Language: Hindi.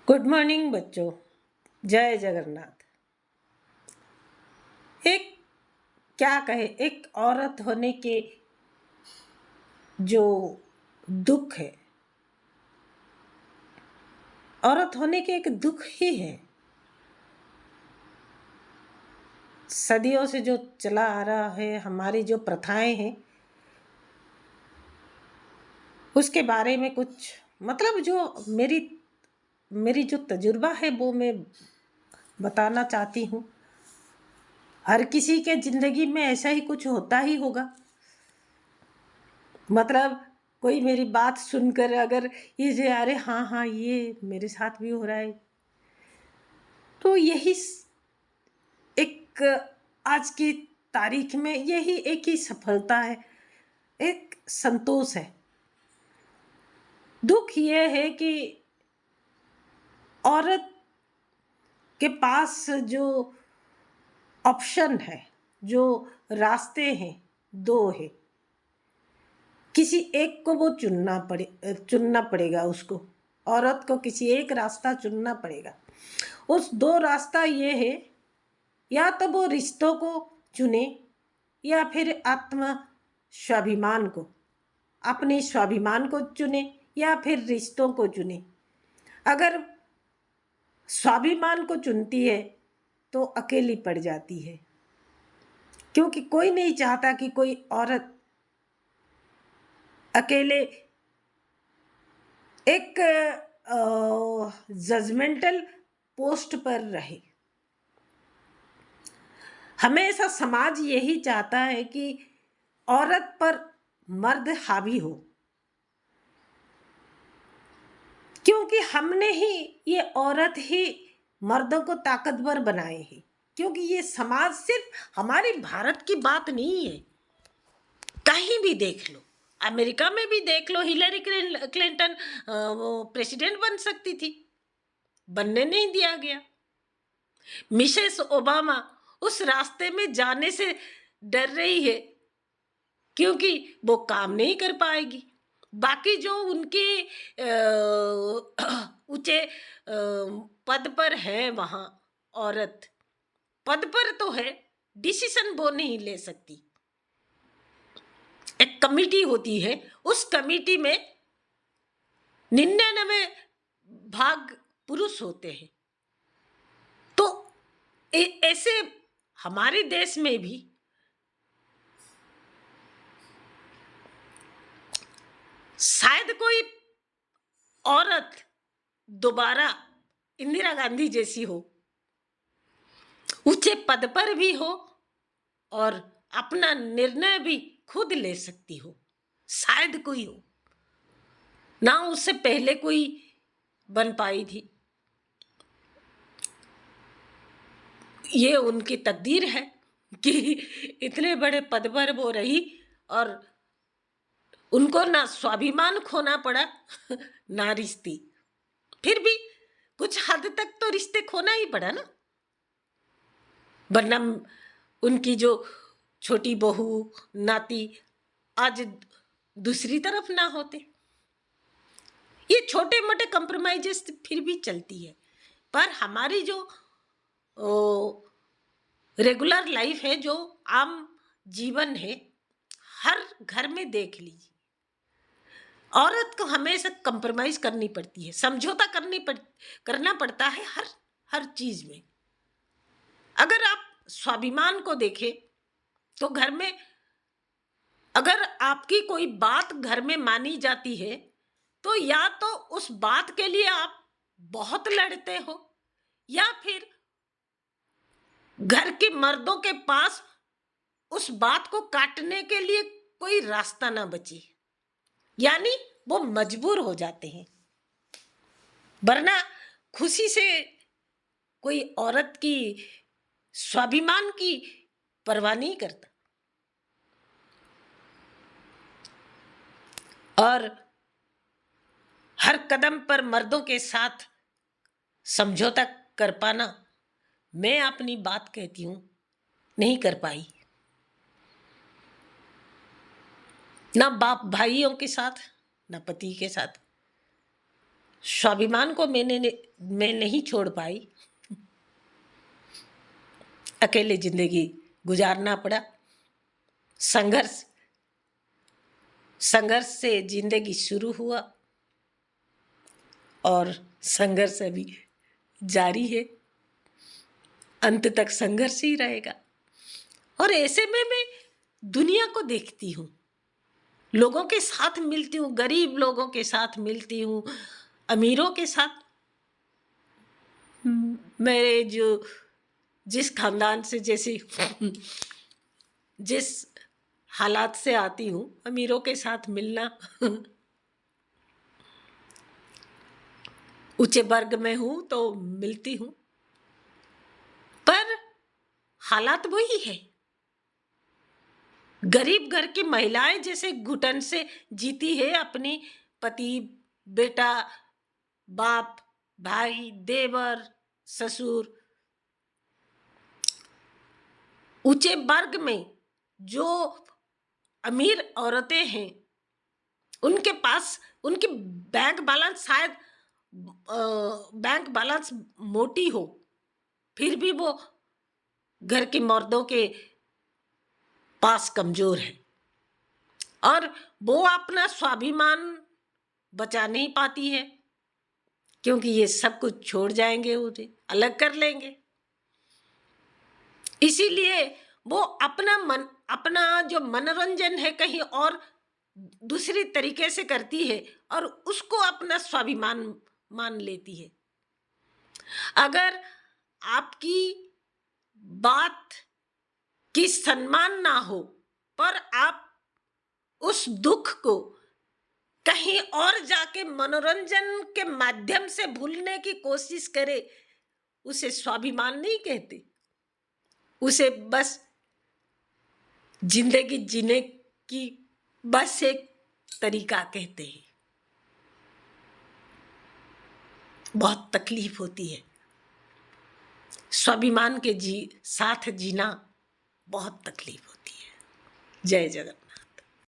गुड मॉर्निंग बच्चों। जय जगन्नाथ। एक क्या कहे, एक औरत होने के जो दुख है, औरत होने के एक दुख ही है। सदियों से जो चला आ रहा है, हमारी जो प्रथाएं हैं, उसके बारे में कुछ मतलब जो मेरी जो तजुर्बा है वो मैं बताना चाहती हूँ। हर किसी के जिंदगी में ऐसा ही कुछ होता ही होगा। मतलब कोई मेरी बात सुनकर अगर ये जे अरे हाँ हाँ ये मेरे साथ भी हो रहा है, तो यही एक आज की तारीख में यही एक ही सफलता है, एक संतोष है। दुख ये है कि औरत के पास जो ऑप्शन है, जो रास्ते हैं, दो है। किसी एक को वो चुनना पड़ेगा उसको। औरत को किसी एक रास्ता चुनना पड़ेगा। उस दो रास्ता ये है, या तो वो रिश्तों को चुने या फिर आत्म स्वाभिमान को, अपने स्वाभिमान को चुने या फिर रिश्तों को चुने। अगर स्वाभिमान को चुनती है तो अकेली पड़ जाती है, क्योंकि कोई नहीं चाहता कि कोई औरत अकेले एक जजमेंटल पोस्ट पर रहे। हमेशा समाज यही चाहता है कि औरत पर मर्द हावी हो, क्योंकि हमने ही ये औरत ही मर्दों को ताकतवर बनाए हैं। क्योंकि ये समाज सिर्फ हमारे भारत की बात नहीं है, कहीं भी देख लो, अमेरिका में भी देख लो, हिलरी क्लिंटन वो प्रेसिडेंट बन सकती थी, बनने नहीं दिया गया। मिसेस ओबामा उस रास्ते में जाने से डर रही है क्योंकि वो काम नहीं कर पाएगी। बाकी जो उनके ऊंचे पद पर है, वहां औरत पद पर तो है, डिसीजन वो नहीं ले सकती। एक कमिटी होती है, उस कमिटी में 99 भाग पुरुष होते हैं। तो ऐसे हमारे देश में भी शायद कोई औरत दोबारा इंदिरा गांधी जैसी हो, ऊंचे पद पर भी हो और अपना निर्णय भी खुद ले सकती हो। शायद कोई हो ना, उससे पहले कोई बन पाई थी। ये उनकी तकदीर है कि इतने बड़े पद पर वो रही और उनको ना स्वाभिमान खोना पड़ा ना रिश्ते। फिर भी कुछ हद तक तो रिश्ते खोना ही पड़ा ना, वरना उनकी जो छोटी बहू नाती आज दूसरी तरफ ना होते। ये छोटे मोटे कंप्रोमाइजेस फिर भी चलती है, पर हमारी जो रेगुलर लाइफ है, जो आम जीवन है, हर घर में देख लीजिए, औरत को हमेशा कंप्रोमाइज करनी पड़ती है, समझौता करना पड़ता है हर चीज में। अगर आप स्वाभिमान को देखें तो घर में अगर आपकी कोई बात घर में मानी जाती है तो या तो उस बात के लिए आप बहुत लड़ते हो, या फिर घर के मर्दों के पास उस बात को काटने के लिए कोई रास्ता ना बचे, यानी वो मजबूर हो जाते हैं। वरना खुशी से कोई औरत की स्वाभिमान की परवाह नहीं करता। और हर कदम पर मर्दों के साथ समझौता कर पाना, मैं अपनी बात कहती हूं, नहीं कर पाई। ना बाप भाइयों के साथ, ना पति के साथ। स्वाभिमान को मैं नहीं छोड़ पाई, अकेले जिंदगी गुजारना पड़ा। संघर्ष संघर्ष से जिंदगी शुरू हुआ और संघर्ष अभी जारी है, अंत तक संघर्ष ही रहेगा। और ऐसे में मैं दुनिया को देखती हूँ, लोगों के साथ मिलती हूँ, गरीब लोगों के साथ मिलती हूँ, अमीरों के साथ। मेरे जो जिस खानदान से जिस हालात से आती हूँ, अमीरों के साथ मिलना ऊंचे वर्ग में हूँ तो मिलती हूँ, पर हालात वही है। गरीब घर की महिलाएं जैसे घुटन से जीती है अपनी पति, बेटा, बाप, भाई, देवर, ससुर। ऊंचे वर्ग में जो अमीर औरतें हैं, उनके पास उनकी बैंक बैलेंस शायद बैंक बैलेंस मोटी हो, फिर भी वो घर के मर्दों के पास कमजोर है, और वो अपना स्वाभिमान बचा नहीं पाती है, क्योंकि ये सब कुछ छोड़ जाएंगे, उन्हें अलग कर लेंगे। इसीलिए वो अपना जो मनोरंजन है कहीं और दूसरी तरीके से करती है और उसको अपना स्वाभिमान मान लेती है। अगर आपकी बात की सम्मान ना हो, पर आप उस दुख को कहीं और जाके मनोरंजन के माध्यम से भूलने की कोशिश करे, उसे स्वाभिमान नहीं कहते, उसे बस जिंदगी जीने की बस एक तरीका कहते हैं। बहुत तकलीफ होती है, स्वाभिमान के साथ जीना बहुत तकलीफ होती है। जय जगन्नाथ।